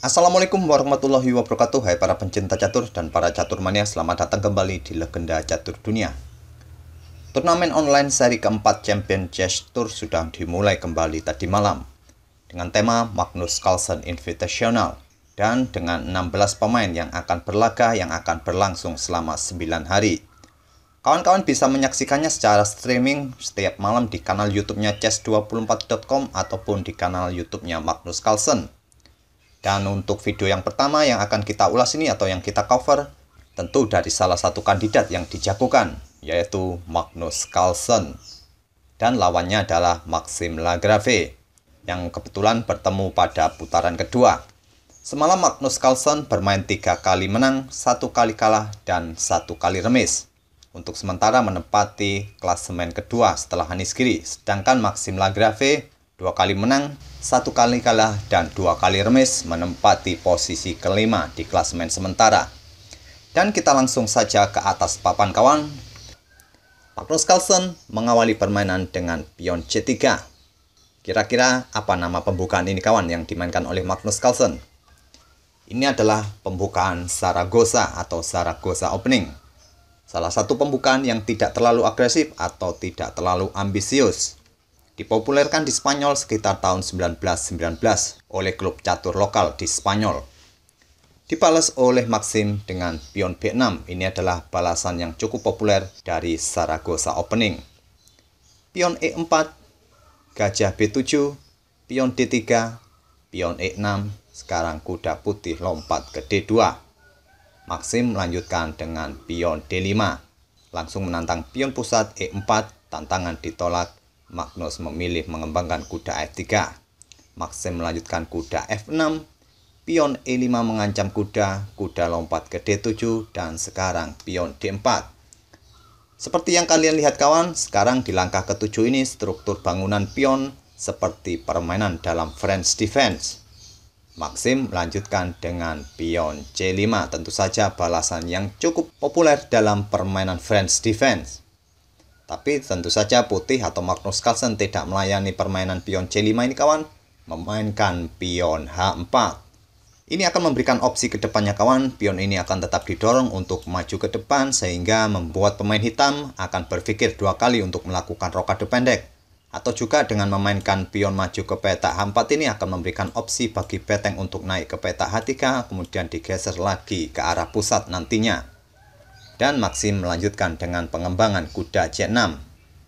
Assalamualaikum warahmatullahi wabarakatuh. Hai para pencinta catur dan para catur mania, selamat datang kembali di Legenda Catur Dunia. Turnamen online seri keempat Champion Chess Tour sudah dimulai kembali tadi malam dengan tema Magnus Carlsen Invitational dan dengan 16 pemain yang akan berlaga yang akan berlangsung selama 9 hari. Kawan-kawan bisa menyaksikannya secara streaming setiap malam di kanal YouTube-nya chess24.com ataupun di kanal YouTube-nya Magnus Carlsen. Dan untuk video yang pertama yang akan kita ulas ini atau yang kita cover, tentu dari salah satu kandidat yang dijagokan, yaitu Magnus Carlsen. Dan lawannya adalah Maxime Lagrave, yang kebetulan bertemu pada putaran kedua. Semalam Magnus Carlsen bermain 3 kali menang, 1 kali kalah, dan 1 kali remis. Untuk sementara menempati klasemen kedua setelah Hannes Giri, sedangkan Maxime Lagrave 2 kali menang, 1 kali kalah, dan 2 kali remis menempati posisi kelima di klasemen sementara. Dan kita langsung saja ke atas papan kawan. Magnus Carlsen mengawali permainan dengan pion C3. Kira-kira apa nama pembukaan ini kawan yang dimainkan oleh Magnus Carlsen? Ini adalah pembukaan Zaragoza atau Zaragoza Opening. Salah satu pembukaan yang tidak terlalu agresif atau tidak terlalu ambisius. Dipopulerkan di Spanyol sekitar tahun 1919 oleh klub catur lokal di Spanyol. Dibalas oleh Maxim dengan pion B6. Ini adalah balasan yang cukup populer dari Zaragoza Opening. Pion E4, gajah B7, pion D3, pion E6, sekarang kuda putih lompat ke D2. Maxim melanjutkan dengan pion D5. Langsung menantang pion pusat E4, tantangan ditolak. Magnus memilih mengembangkan kuda F3. Maxim melanjutkan kuda F6. Pion E5 mengancam kuda, kuda lompat ke D7, dan sekarang pion D4. Seperti yang kalian lihat kawan, sekarang di langkah ke-7 ini struktur bangunan pion seperti permainan dalam French defense. Maxim melanjutkan dengan pion C5, tentu saja balasan yang cukup populer dalam permainan French defense. Tapi tentu saja putih atau Magnus Carlsen tidak melayani permainan pion C5 ini kawan, memainkan pion H4. Ini akan memberikan opsi ke depannya kawan, pion ini akan tetap didorong untuk maju ke depan sehingga membuat pemain hitam akan berpikir 2 kali untuk melakukan rokade pendek. Atau juga dengan memainkan pion maju ke petak H4 ini akan memberikan opsi bagi beteng untuk naik ke petak H3 kemudian digeser lagi ke arah pusat nantinya. Dan Maxim melanjutkan dengan pengembangan kuda C6.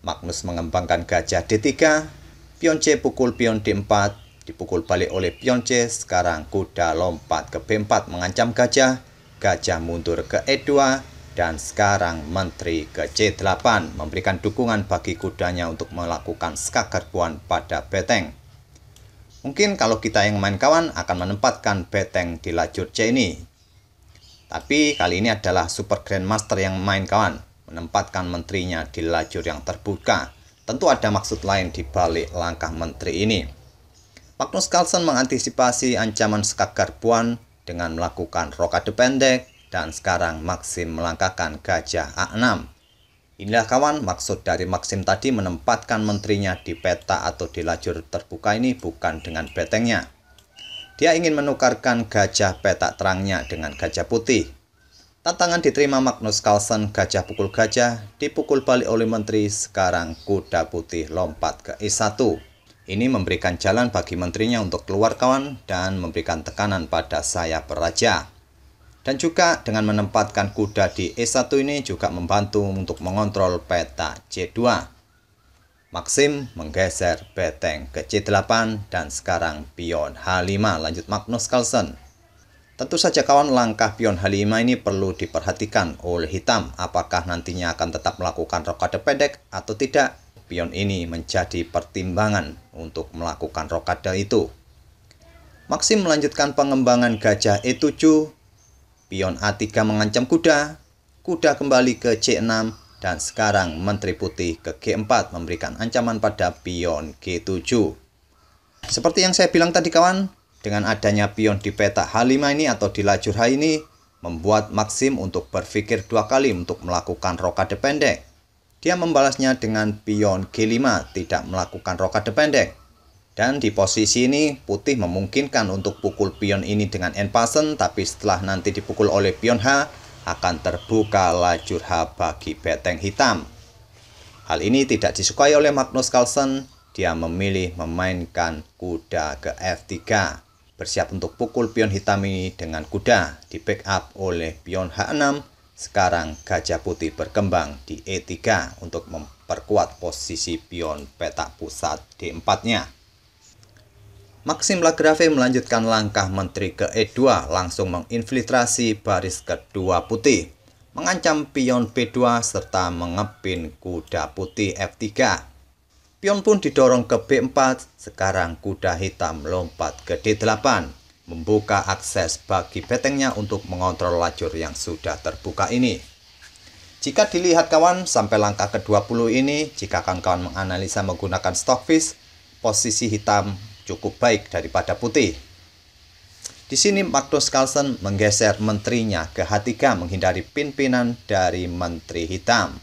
Magnus mengembangkan gajah D3, pion C pukul pion D4, dipukul balik oleh pion C, sekarang kuda lompat ke B4 mengancam gajah, gajah mundur ke E2, dan sekarang menteri ke C8 memberikan dukungan bagi kudanya untuk melakukan skak garbuan pada beteng. Mungkin kalau kita yang main kawan akan menempatkan beteng di lajur C ini. Tapi kali ini adalah Super Grandmaster yang main kawan, menempatkan menterinya di lajur yang terbuka. Tentu ada maksud lain di balik langkah menteri ini. Magnus Carlsen mengantisipasi ancaman skak garbuan dengan melakukan rokade pendek, dan sekarang Maxim melangkahkan gajah A6. Inilah kawan maksud dari Maxim tadi menempatkan menterinya di peta atau di lajur terbuka ini bukan dengan betengnya. Dia ingin menukarkan gajah petak terangnya dengan gajah putih. Tantangan diterima Magnus Carlsen, gajah pukul gajah, dipukul balik oleh menteri, sekarang kuda putih lompat ke E1. Ini memberikan jalan bagi menterinya untuk keluar kawan dan memberikan tekanan pada sayap raja. Dan juga dengan menempatkan kuda di E1 ini juga membantu untuk mengontrol peta C2. Maxim menggeser beteng ke C8 dan sekarang pion H5 lanjut Magnus Carlsen. Tentu saja kawan langkah pion H5 ini perlu diperhatikan oleh hitam apakah nantinya akan tetap melakukan rokade pendek atau tidak. Pion ini menjadi pertimbangan untuk melakukan rokade itu. Maxim melanjutkan pengembangan gajah E7, pion A3 mengancam kuda, kuda kembali ke C6, dan sekarang menteri putih ke G4 memberikan ancaman pada pion G7. Seperti yang saya bilang tadi kawan, dengan adanya pion di peta H5 ini atau di lajur H ini, membuat Maxim untuk berpikir 2 kali untuk melakukan rokade pendek. Dia membalasnya dengan pion G5, tidak melakukan rokade pendek. Dan di posisi ini, putih memungkinkan untuk pukul pion ini dengan end pasen, tapi setelah nanti dipukul oleh pion H, akan terbuka lajur H bagi beteng hitam. Hal ini tidak disukai oleh Magnus Carlsen. Dia memilih memainkan kuda ke F3, bersiap untuk pukul pion hitam ini dengan kuda, di backup oleh pion H6. Sekarang gajah putih berkembang di E3 untuk memperkuat posisi pion petak pusat D4-nya. Maxim Lagrave melanjutkan langkah menteri ke E2, langsung menginfiltrasi baris kedua putih, mengancam pion B2 serta mengepin kuda putih F3. Pion pun didorong ke B4, sekarang kuda hitam lompat ke D8, membuka akses bagi betengnya untuk mengontrol lajur yang sudah terbuka ini. Jika dilihat kawan, sampai langkah ke-20 ini, jika kawan-kawan menganalisa menggunakan Stockfish, posisi hitam cukup baik daripada putih. Di sini Magnus Carlsen menggeser menterinya ke H3 menghindari pin-pinan dari menteri hitam.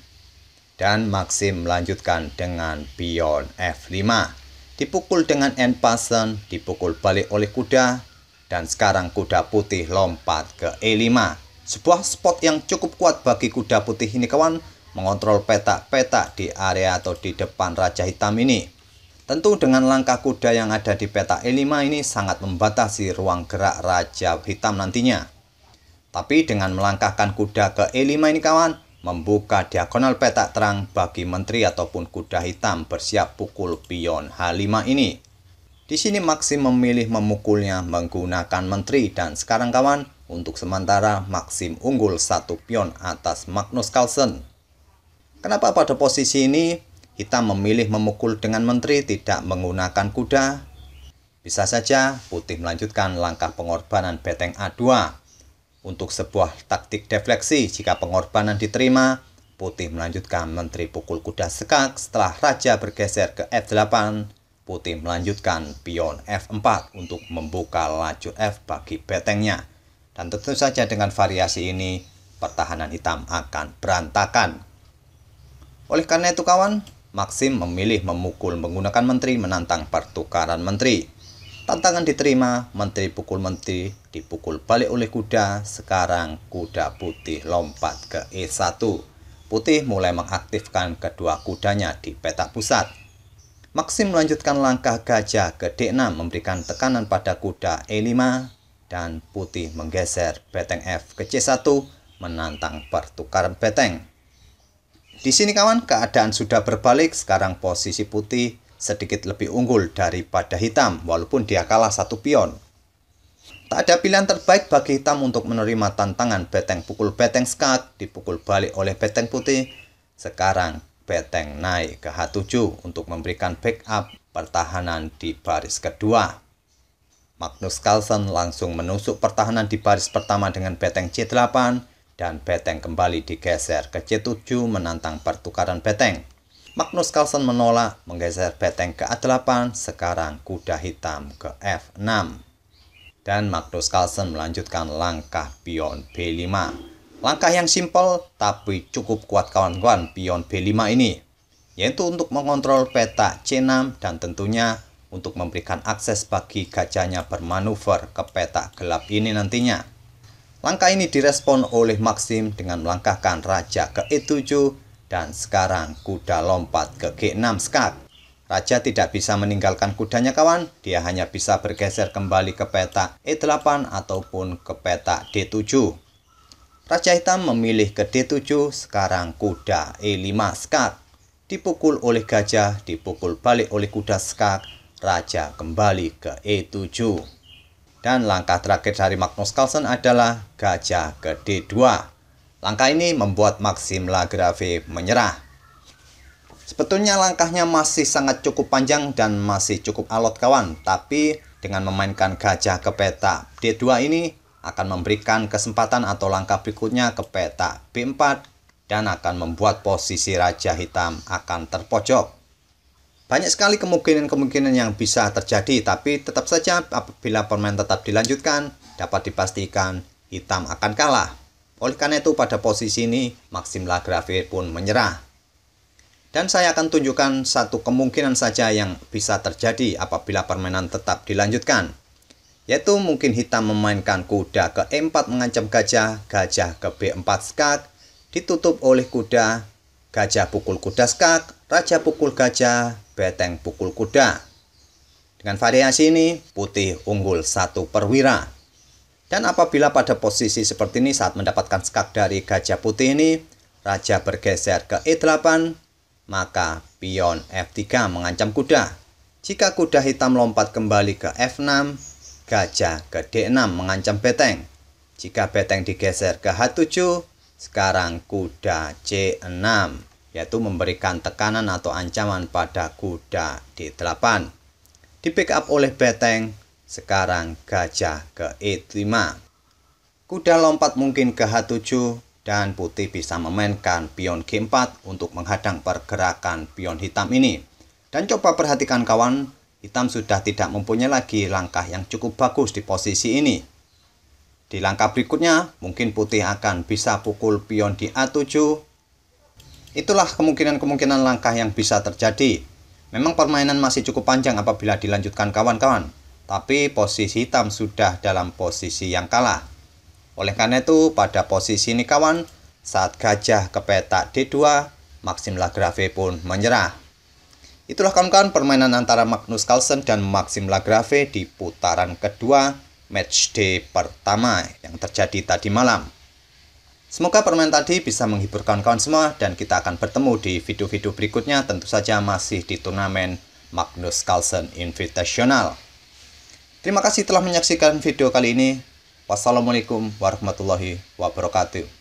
Dan Maxim melanjutkan dengan pion F5. Dipukul dengan end pasen, dipukul balik oleh kuda, dan sekarang kuda putih lompat ke E5. Sebuah spot yang cukup kuat bagi kuda putih ini kawan, mengontrol petak-petak di area atau di depan raja hitam ini. Tentu dengan langkah kuda yang ada di petak E5 ini sangat membatasi ruang gerak raja hitam nantinya. Tapi dengan melangkahkan kuda ke E5 ini kawan, membuka diagonal petak terang bagi menteri ataupun kuda hitam bersiap pukul pion H5 ini. Di sini Maxim memilih memukulnya menggunakan menteri, dan sekarang kawan, untuk sementara Maxim unggul 1 pion atas Magnus Carlsen. Kenapa pada posisi ini hitam memilih memukul dengan menteri tidak menggunakan kuda? Bisa saja putih melanjutkan langkah pengorbanan beteng A2. Untuk sebuah taktik defleksi, jika pengorbanan diterima, putih melanjutkan menteri pukul kuda skak. Setelah raja bergeser ke F8, putih melanjutkan pion F4 untuk membuka lajur F bagi betengnya. Dan tentu saja dengan variasi ini, pertahanan hitam akan berantakan. Oleh karena itu kawan, Maxim memilih memukul menggunakan menteri menantang pertukaran menteri. Tantangan diterima, menteri pukul menteri, dipukul balik oleh kuda. Sekarang kuda putih lompat ke E1. Putih mulai mengaktifkan kedua kudanya di petak pusat. Maxim melanjutkan langkah gajah ke D6, memberikan tekanan pada kuda E5, dan putih menggeser beteng F ke C1 menantang pertukaran beteng. Di sini kawan, keadaan sudah berbalik. Sekarang posisi putih sedikit lebih unggul daripada hitam, walaupun dia kalah 1 pion. Tak ada pilihan terbaik bagi hitam untuk menerima tantangan beteng pukul beteng skak, dipukul balik oleh beteng putih. Sekarang beteng naik ke H7 untuk memberikan backup pertahanan di baris kedua. Magnus Carlsen langsung menusuk pertahanan di baris pertama dengan beteng C8, dan beteng kembali digeser ke C7 menantang pertukaran beteng. Magnus Carlsen menolak, menggeser beteng ke A8, sekarang kuda hitam ke F6. Dan Magnus Carlsen melanjutkan langkah pion B5. Langkah yang simpel tapi cukup kuat kawan-kawan pion B5 ini, yaitu untuk mengontrol petak C6 dan tentunya untuk memberikan akses bagi gajahnya bermanuver ke petak gelap ini nantinya. Langkah ini direspon oleh Maxim dengan melangkahkan raja ke E7, dan sekarang kuda lompat ke G6 skak. Raja tidak bisa meninggalkan kudanya kawan, dia hanya bisa bergeser kembali ke petak E8 ataupun ke petak D7. Raja hitam memilih ke D7, sekarang kuda E5 skak. Dipukul oleh gajah, dipukul balik oleh kuda skak, raja kembali ke E7. Dan langkah terakhir dari Magnus Carlsen adalah gajah ke D2. Langkah ini membuat Maxim Lagrave menyerah. Sebetulnya langkahnya masih sangat cukup panjang dan masih cukup alot kawan, tapi dengan memainkan gajah ke petak D2 ini akan memberikan kesempatan atau langkah berikutnya ke petak B4 dan akan membuat posisi raja hitam akan terpojok. Banyak sekali kemungkinan-kemungkinan yang bisa terjadi, tapi tetap saja apabila permainan tetap dilanjutkan, dapat dipastikan hitam akan kalah. Oleh karena itu pada posisi ini, Maxim Lagrave pun menyerah. Dan saya akan tunjukkan satu kemungkinan saja yang bisa terjadi apabila permainan tetap dilanjutkan. Yaitu mungkin hitam memainkan kuda ke E4 mengancam gajah, gajah ke B4 skak, ditutup oleh kuda, gajah pukul kuda skak, raja pukul gajah, beteng pukul kuda. Dengan variasi ini, putih unggul 1 perwira. Dan apabila pada posisi seperti ini saat mendapatkan skak dari gajah putih ini, raja bergeser ke E8, maka pion F3 mengancam kuda. Jika kuda hitam lompat kembali ke F6, gajah ke D6 mengancam beteng. Jika beteng digeser ke H7, sekarang kuda C6, yaitu memberikan tekanan atau ancaman pada kuda D8. Di backup oleh beteng, sekarang gajah ke E5. Kuda lompat mungkin ke H7, dan putih bisa memainkan pion G4 untuk menghadang pergerakan pion hitam ini. Dan coba perhatikan kawan, hitam sudah tidak mempunyai lagi langkah yang cukup bagus di posisi ini. Di langkah berikutnya, mungkin putih akan bisa pukul pion di A7. Itulah kemungkinan-kemungkinan langkah yang bisa terjadi. Memang permainan masih cukup panjang apabila dilanjutkan kawan-kawan, tapi posisi hitam sudah dalam posisi yang kalah. Oleh karena itu, pada posisi ini kawan, saat gajah ke petak D2, Maxim Lagrave pun menyerah. Itulah kawan-kawan permainan antara Magnus Carlsen dan Maxim Lagrave di putaran kedua matchday pertama yang terjadi tadi malam. Semoga permainan tadi bisa menghibur kawan-kawan semua, dan kita akan bertemu di video-video berikutnya, tentu saja masih di turnamen Magnus Carlsen Invitational. Terima kasih telah menyaksikan video kali ini. Wassalamualaikum warahmatullahi wabarakatuh.